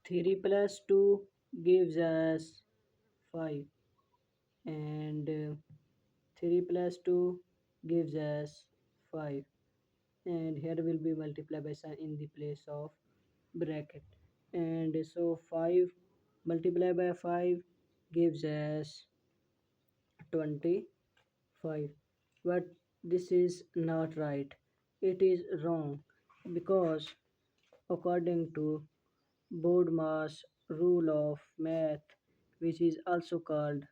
3 plus 2 gives us 5, and 3 plus 2 gives us 5, and here will be multiply by sign in the place of bracket. And so 5 multiplied by 5 gives us 25. But this is not right, it is wrong, because according to BODMAS rule of math, which is also called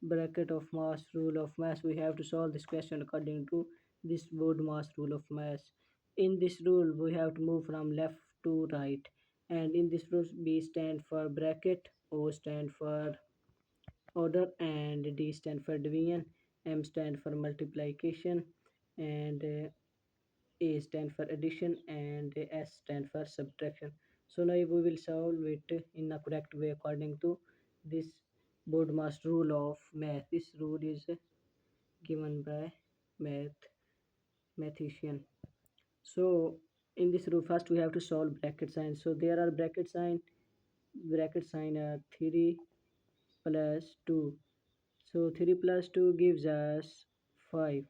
bracket of mass rule of mass, we have to solve this question according to this BODMAS rule of mass. In this rule we have to move from left to right, and in this rule B stand for bracket, O stand for order, and D stand for division, M stand for multiplication, and A stand for addition, and S stand for subtraction. So now we will solve it in a correct way according to this BODMAS rule of math. This rule is given by mathematician. So in this rule first we have to solve bracket sign. So there are bracket sign are 3 plus 2. So 3 plus 2 gives us 5.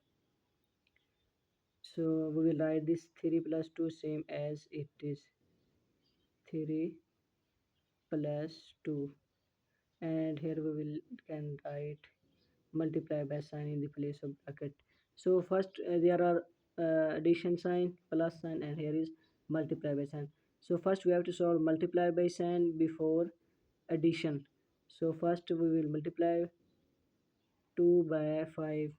So we will write this 3 plus 2 same as it is, 3 plus 2, and here we will can write multiply by sign in the place of bracket. So first there are addition sign, plus sign, and here is multiply by sign. So first we have to solve multiply by sign before addition. So first we will multiply 2 by 5.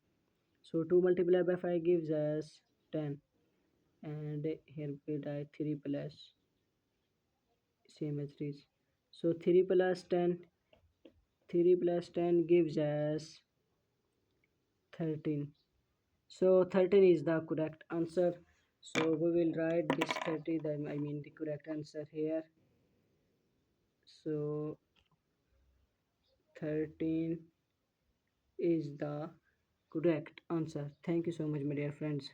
So 2 multiplied by 5 gives us 10, and here we write 3 plus same as 3. So 3 plus 10, 3 plus 10 gives us 13. So 13 is the correct answer. So we will write this 30, I mean the correct answer here. So 13 is the correct answer. Thank you so much, my dear friends.